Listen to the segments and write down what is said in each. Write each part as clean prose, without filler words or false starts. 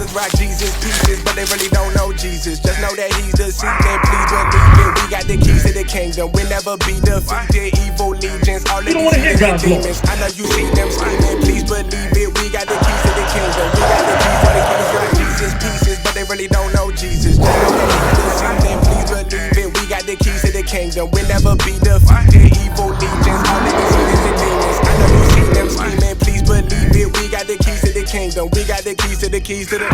brothers rock Jesus pieces, but they really don't know Jesus. Just know that he's the seed, and please believe it. We got the keys to the kingdom. We'll never be defeated. Evil legions, all of these demons. I know you see them scheming, please believe it. We got the keys to the kingdom. We got the keys to the brothers rock Jesus pieces, but they really don't know Jesus. Just know that he's the seed, and please believe it. We got the keys to the kingdom. We'll never be defeated. Evil legions, all of these demons. I know you see them scheming, please believe it. We got the keys to the kingdom. We got the keys to the keys to the.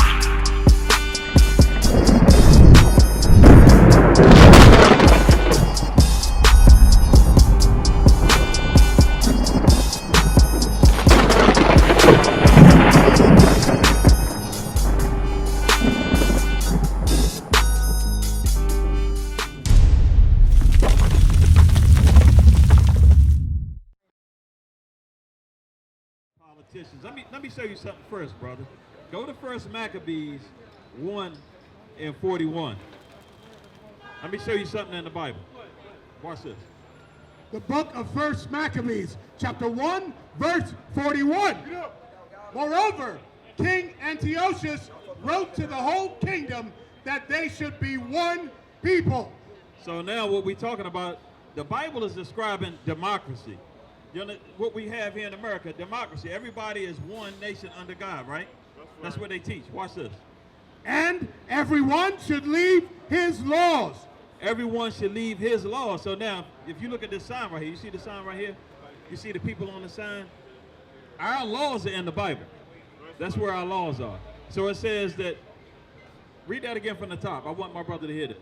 Let me show you something first, brother. Go to 1 Maccabees 1:41. Let me show you something in the Bible. Watch this. The book of 1 Maccabees, chapter 1, verse 41. Moreover, King Antiochus wrote to the whole kingdom that they should be one people. So now what we're talking about, the Bible is describing democracy. You know, what we have here in America, democracy. Everybody is one nation under God, right? That's what they teach. Watch this. And everyone should leave his laws. Everyone should leave his laws. So now, if you look at this sign right here, you see the sign right here? You see the people on the sign? Our laws are in the Bible. That's where our laws are. So it says that, read that again from the top. I want my brother to hear it.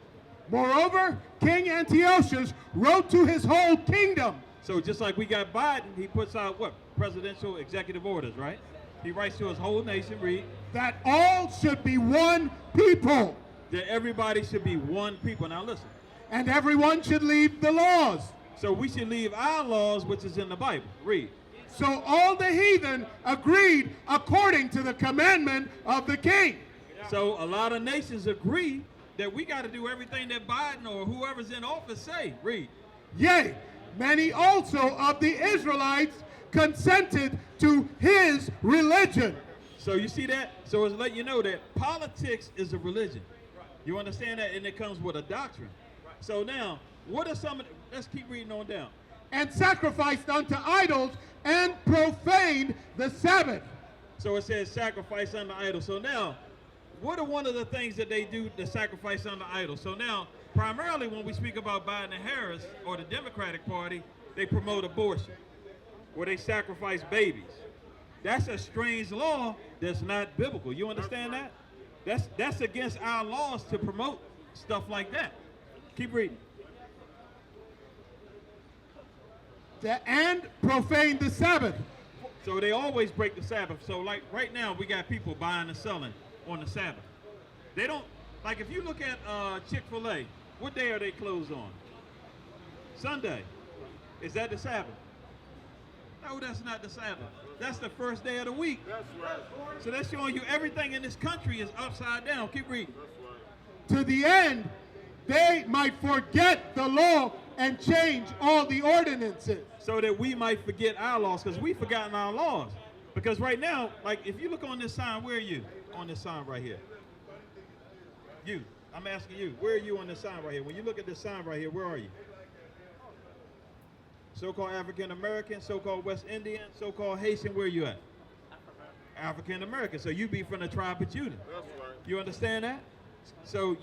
Moreover, King Antiochus wrote to his whole kingdom. So just like we got Biden, he puts out what? Presidential executive orders, right? He writes to his whole nation, read. That all should be one people. That everybody should be one people. Now listen. And everyone should leave the laws. So we should leave our laws, which is in the Bible. Read. So all the heathen agreed according to the commandment of the king. So a lot of nations agree that we got to do everything that Biden or whoever's in office say. Read. Yea, many also of the Israelites consented to his religion. So you see that? So it's letting you know that politics is a religion. You understand that? And it comes with a doctrine. So now, what are some of the, let's keep reading on down. And sacrificed unto idols and profaned the Sabbath. So it says sacrifice unto idols. So now, what are one of the things that they do to sacrifice unto idols? So now, primarily when we speak about Biden and Harris or the Democratic Party, they promote abortion, where they sacrifice babies. That's a strange law that's not biblical. You understand that? That's against our laws to promote stuff like that. Keep reading. And profane the Sabbath. So they always break the Sabbath. So like right now, we got people buying and selling on the Sabbath. They don't, like if you look at Chick-fil-A, what day are they closed on? Sunday. Is that the Sabbath? No, that's not the Sabbath. That's the first day of the week. That's right. So that's showing you everything in this country is upside down. Keep reading. That's right. To the end they might forget the law and change all the ordinances. So that we might forget our laws, because we've forgotten our laws. Because right now, like if you look on this sign, where are you? On this sign right here. You. I'm asking you, where are you on this sign right here? When you look at this sign right here, where are you? So-called African American, so-called West Indian, so-called Haitian, where are you at? African American. So you be from the tribe of Judah. That's right. You understand that? So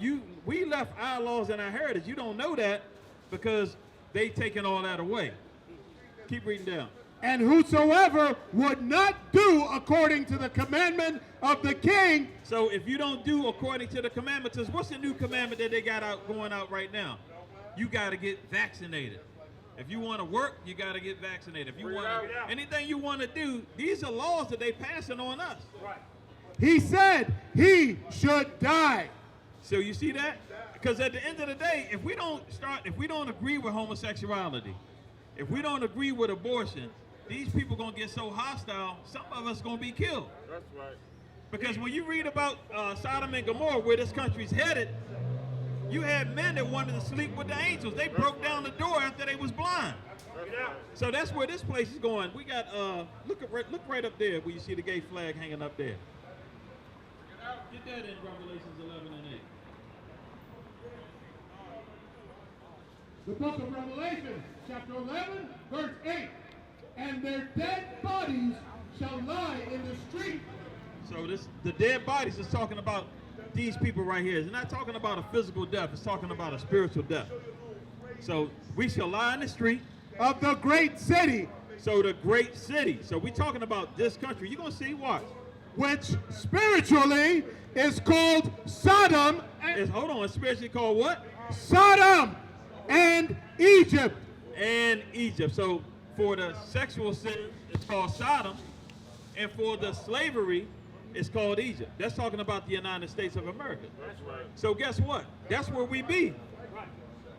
we left our laws and our heritage. You don't know that because they taken all that away. Keep reading down. And whosoever would not do according to the commandment of the king. So if you don't do according to the commandments, what's the new commandment that they got going out right now? You got to get vaccinated. If you want to work, you got to get vaccinated. If you want anything you want to do, these are laws that they passing on us. Right. He said he should die. So you see that? Because at the end of the day, if we don't agree with homosexuality, if we don't agree with abortion, these people gonna get so hostile, some of us gonna be killed. That's right. Because when you read about Sodom and Gomorrah, where this country's headed, you had men that wanted to sleep with the angels. They broke down the door after they was blind. So that's where this place is going. We got look right up there where you see the gay flag hanging up there. Get that in Revelations 11 and 8. The book of Revelation, chapter 11, verse 8. And their dead bodies shall lie in the street. So the dead bodies is talking about these people right here. It's not talking about a physical death. It's talking about a spiritual death. So we shall lie in the street Of the great city, So the great city. So we're talking about this country. You're going to see, watch. which spiritually is called Sodom Hold on, it's spiritually called what? Sodom and Egypt. And Egypt. So for the sexual sin, it's called Sodom. And for the slavery, it's called Egypt. That's talking about the United States of America. That's right. So guess what? That's where we be.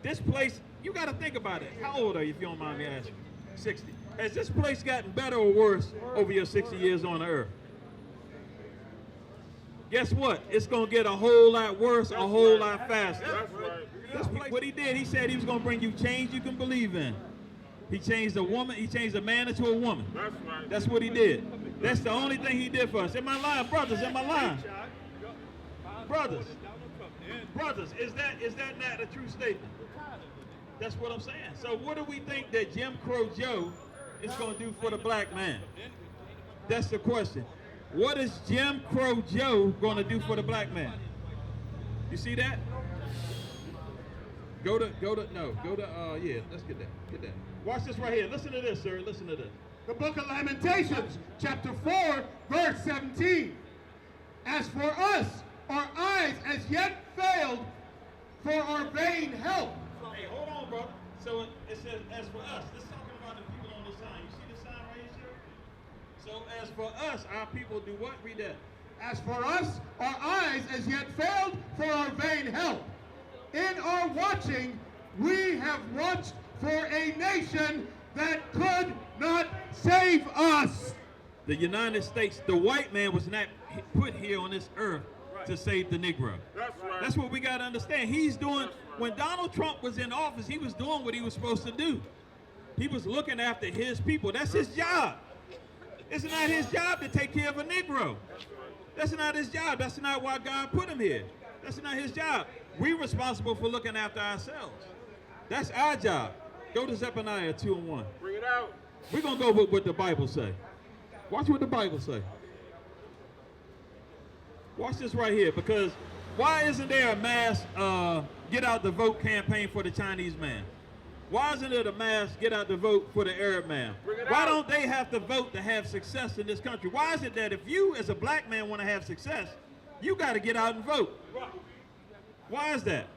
This place, you got to think about it. How old are you, if you don't mind me asking? 60. Has this place gotten better or worse over your 60 years on the earth? Guess what? It's going to get a whole lot worse, a whole lot faster. That's right. That's what he did. He said he was going to bring you change you can believe in. He changed a woman. He changed a man into a woman. That's right. That's what he did. That's the only thing he did for us. Am I lying, brothers? Am I lying? Brothers, is that not a true statement? That's what I'm saying. So what do we think that Jim Crow Joe is going to do for the black man? That's the question. What is Jim Crow Joe going to do for the black man? You see that? Yeah, let's get that. Watch this right here. Listen to this, sir. Listen to this. The book of Lamentations, chapter 4, verse 17. As for us, our eyes as yet failed for our vain help. Hey, hold on, brother. So it says, as for us. This is talking about the people on this sign. You see the sign right here, sir? So as for us, our people do what? Read that. As for us, our eyes as yet failed for our vain help. In our watching, we have watched for a nation that could not save us. The United States, the white man was not put here on this earth to save the Negro. That's right. That's what we got to understand. He's doing, when Donald Trump was in office, he was doing what he was supposed to do. He was looking after his people. That's his job. It's not his job to take care of a Negro. That's not his job. That's not why God put him here. That's not his job. We're responsible for looking after ourselves. That's our job. Go to Zephaniah 2:1. Bring it out. We're going to go with what the Bible say. Watch what the Bible say. Watch this right here, because why isn't there a mass get out the vote campaign for the Chinese man? Why isn't it a mass get out the vote for the Arab man? Why don't they have to vote to have success in this country? Why is it that if you as a black man want to have success, you got to get out and vote? Why is that?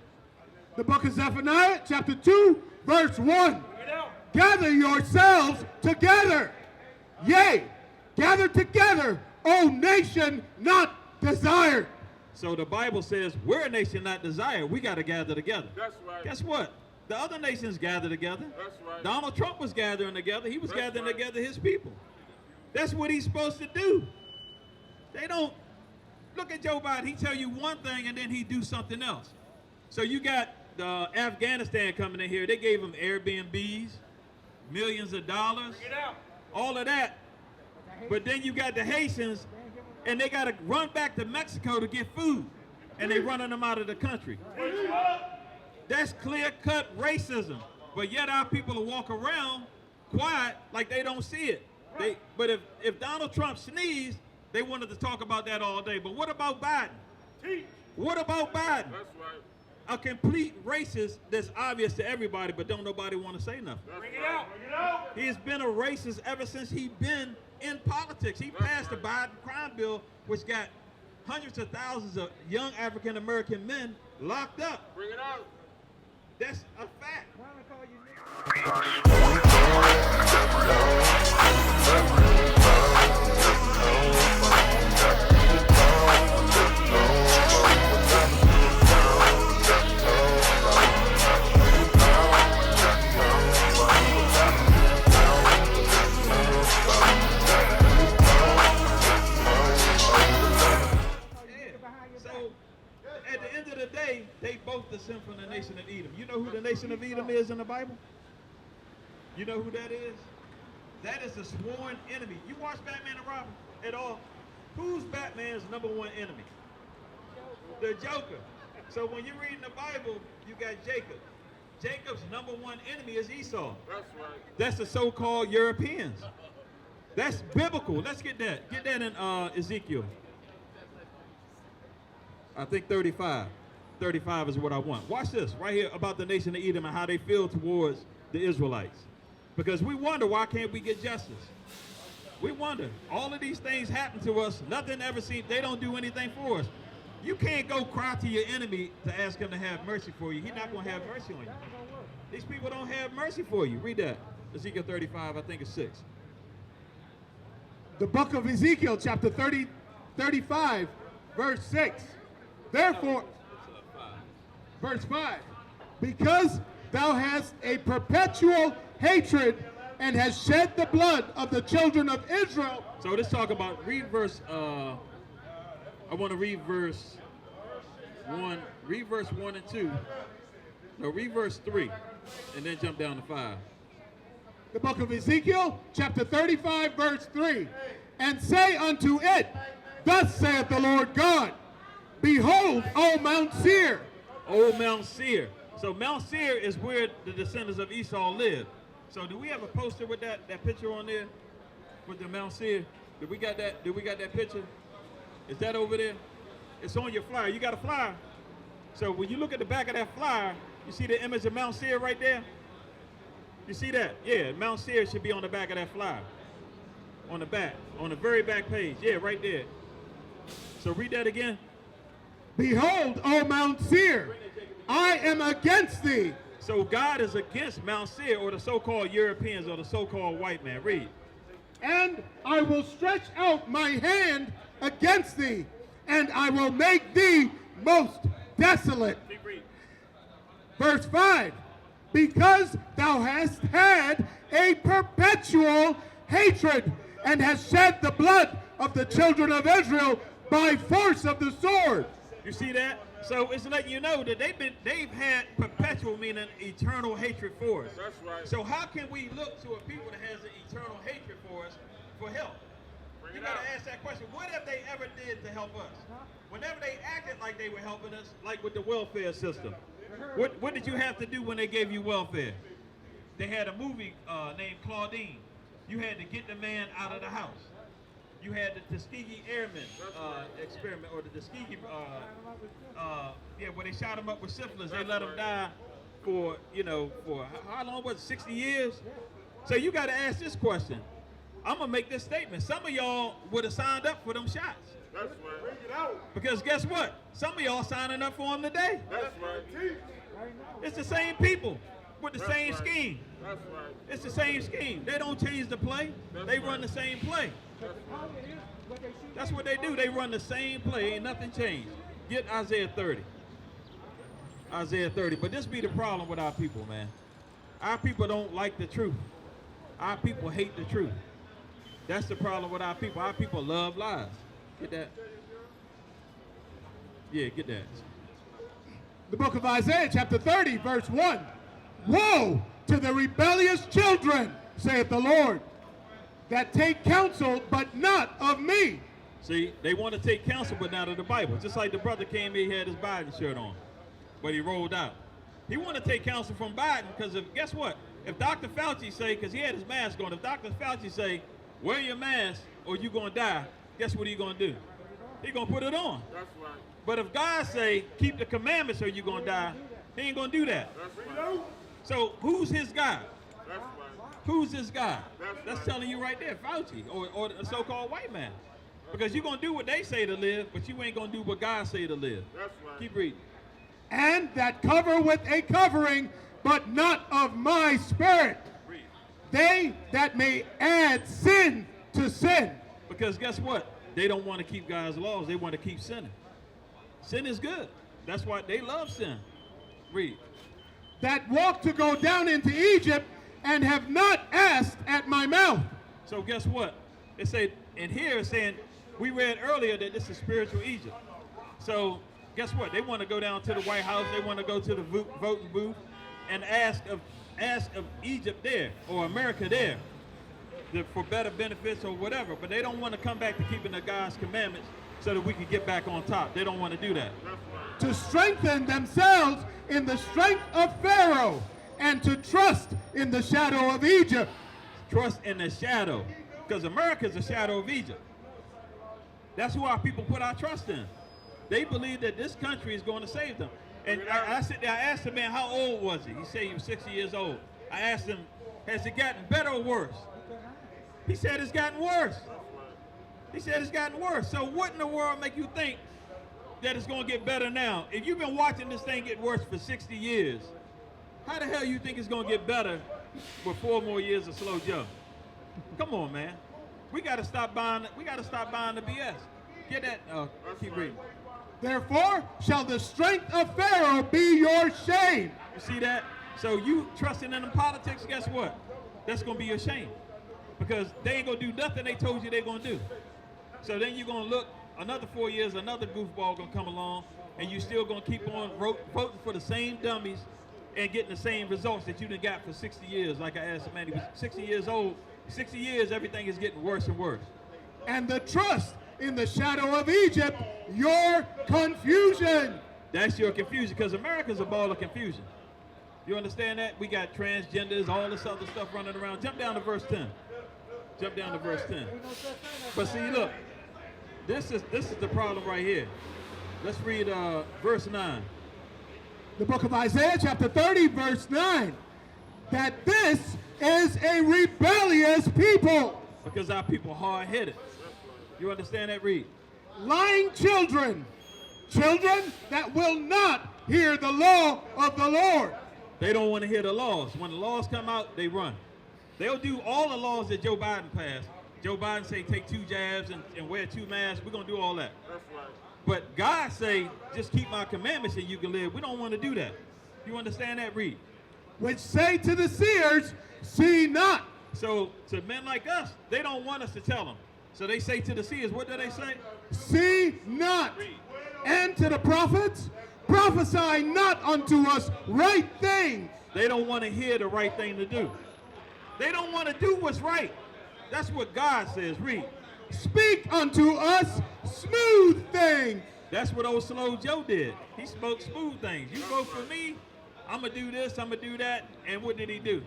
The book of Zephaniah, chapter 2, verse 1. Gather yourselves together. Yea, gather together, O nation not desired. So the Bible says we're a nation not desired. We got to gather together. That's right. Guess what? The other nations gather together. That's right. Donald Trump was gathering together. He was That's gathering right. together his people. That's what he's supposed to do. They don't look at Joe Biden. He tell you one thing and then he do something else. So you got Afghanistan coming in here. They gave them Airbnbs, millions of dollars, all of that. But then you got the Haitians, and they got to run back to Mexico to get food, and they running them out of the country. That's clear-cut racism. But yet our people will walk around quiet like they don't see it. But if Donald Trump sneezed, they wanted to talk about that all day. But what about Biden? What about Biden? That's right. A complete racist that's obvious to everybody, but don't nobody want to say nothing. Bring it out. Bring it out. He has been a racist ever since he been in politics. He passed the Biden crime bill, which got hundreds of thousands of young African-American men locked up. Bring it out. That's a fact. So, at the end of the day, they both descend from the nation of Edom. You know who the nation of Edom is in the Bible? You know who that is? That is a sworn enemy. You watch Batman and Robin at all? Who's Batman's number one enemy? The joker. So when you're reading the Bible, you got Jacob. Jacob's number one enemy is Esau. That's right. That's the so-called Europeans. That's biblical. Let's get that. Get that in Ezekiel. I think 35. 35 is what I want. Watch this right here about the nation of Edom and how they feel towards the Israelites. Because we wonder, why can't we get justice? We wonder. All of these things happen to us. Nothing ever seems, they don't do anything for us. You can't go cry to your enemy to ask him to have mercy for you. He's not going to have mercy on you. These people don't have mercy for you. Read that. Ezekiel 35, I think it's 6. The book of Ezekiel, chapter 35, verse 6. Therefore, verse 5, because thou hast a perpetual hatred and has shed the blood of the children of Israel. So let's talk about, read verse, I want to read verse 1, read verse 1 and 2. No, read verse 3, and then jump down to 5. The book of Ezekiel, chapter 35, verse 3. And say unto it, thus saith the Lord God, behold, O Mount Seir. O Mount Seir. So Mount Seir is where the descendants of Esau live. So do we have a poster with that picture on there? With the Mount Seir? Did we got that picture? Is that over there? It's on your flyer. You got a flyer. So when you look at the back of that flyer, you see the image of Mount Seir right there? You see that? Yeah, Mount Seir should be on the back of that flyer. On the back, on the very back page. Yeah, right there. So read that again. Behold, O Mount Seir, I am against thee. So God is against Mount Seir, or the so-called Europeans, or the so-called white man. Read. And I will stretch out my hand against thee, and I will make thee most desolate. Verse 5, because thou hast had a perpetual hatred and hast shed the blood of the children of Israel by force of the sword. You see that? So it's letting you know that they've had perpetual, meaning eternal hatred for us. That's right. So how can we look to a people that has an eternal hatred for us for help? You got to ask that question. What have they ever did to help us? Whenever they acted like they were helping us, like with the welfare system, what did you have to do when they gave you welfare? They had a movie named Claudine. You had to get the man out of the house. You had the Tuskegee Airmen experiment, or the Tuskegee, where they shot him up with syphilis. They let him die for how long was it, 60 years? So you got to ask this question. I'm going to make this statement. Some of y'all would have signed up for them shots. That's right. Bring it out. Because guess what? Some of y'all signing up for them today. That's right. It's the same people with the same scheme. That's right. It's the same scheme. They don't change the play. They run the same play. That's what they do. They run the same play. Ain't nothing changed. Get Isaiah 30. Isaiah 30. But this be the problem with our people, man. Our people don't like the truth. Our people hate the truth. That's the problem with our people. Our people love lies. Get that? Yeah, get that. The book of Isaiah, chapter 30, verse 1. Woe to the rebellious children, saith the Lord, that take counsel, but not of me. See, they want to take counsel, but not of the Bible. Just like the brother came here, he had his Biden shirt on, but he rolled out. He want to take counsel from Biden because guess what? If Dr. Fauci say, because he had his mask on, if Dr. Fauci say, wear your mask or you're going to die, guess what he going to do? He going to put it on. That's right. But if God say, keep the commandments or you're going to die, he ain't going to do that. That's right. So who's his God? That's right. Who's this guy? That's telling you right there, Fauci, or a so-called white man. Because you're going to do what they say to live, but you ain't going to do what God say to live. That's right. Keep reading. And that cover with a covering, but not of my spirit. Read. They that may add sin to sin. Because guess what? They don't want to keep God's laws. They want to keep sinning. Sin is good. That's why they love sin. Read. That walk to go down into Egypt and have not asked at my mouth. So guess what? It said, and here it's saying, we read earlier that this is spiritual Egypt. So guess what? They want to go down to the White House. They want to go to the voting booth and ask of Egypt there or America there for better benefits or whatever. But they don't want to come back to keeping the God's commandments so that we can get back on top. They don't want to do that. To strengthen themselves in the strength of Pharaoh, and to trust in the shadow of Egypt. Trust in the shadow, because America is a shadow of Egypt. That's who our people put our trust in. They believe that this country is going to save them. And I asked the man, how old was he? He said he was 60 years old. I asked him, has it gotten better or worse? He said it's gotten worse. He said it's gotten worse. So what in the world make you think that it's going to get better now? If you've been watching this thing get worse for 60 years, how the hell you think it's going to get better with 4 more years of slow Joe? Come on, man. We got to stop buying the BS. Get that. Keep reading. Therefore shall the strength of Pharaoh be your shame. You see that? So you trusting in them politics, guess what? That's going to be your shame. Because they ain't going to do nothing they told you they're going to do. So then you're going to look, another 4 years, another goofball going to come along, and you still going to keep on voting for the same dummies and getting the same results that you done got for 60 years. Like I asked the man, he was 60 years old. 60 years, everything is getting worse and worse. And the trust in the shadow of Egypt, your confusion. That's your confusion, because America's a ball of confusion. You understand that? We got transgenders, all this other stuff running around. Jump down to verse 10. Jump down to verse 10. But see, look, this is the problem right here. Let's read verse 9. The book of Isaiah, chapter 30, verse 9. That this is a rebellious people. Because our people hard-headed. You understand that? Read. Lying children. Children that will not hear the law of the Lord. They don't want to hear the laws. When the laws come out, they run. They'll do all the laws that Joe Biden passed. Joe Biden say take 2 jabs and wear 2 masks. We're going to do all that. That's right. But God say, just keep my commandments and you can live. We don't want to do that. You understand that? Read. Which say to the seers, see not. So to men like us, they don't want us to tell them. So they say to the seers, what do they say? See not. And to the prophets, prophesy not unto us right things. They don't want to hear the right thing to do. They don't want to do what's right. That's what God says. Read. Speak unto us smooth things. That's what old Slow Joe did. He spoke smooth things. You vote for me, I'm going to do this, I'm going to do that. And what did he do?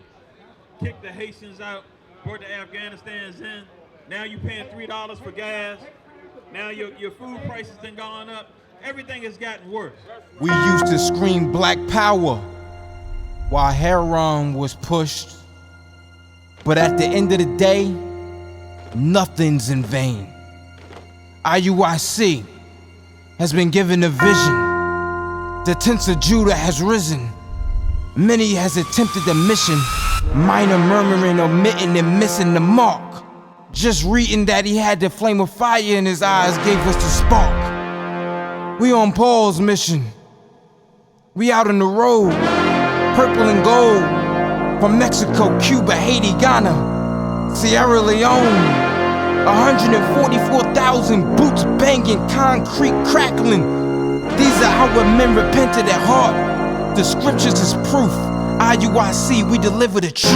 Kick the Haitians out, brought the Afghanistans in. Now you're paying $3 for gas. Now your food prices have gone up. Everything has gotten worse. We used to scream black power while heroin was pushed. But at the end of the day, nothing's in vain. IUIC has been given a vision. The tents of Judah has risen. Many has attempted the mission. Minor murmuring, omitting, and missing the mark. Just reading that he had the flame of fire in his eyes gave us the spark. We on Paul's mission. We out on the road, purple and gold. From Mexico, Cuba, Haiti, Ghana, Sierra Leone. 144,000 boots banging, concrete crackling. These are our men repented at heart. The scriptures is proof. IUIC, we deliver the truth.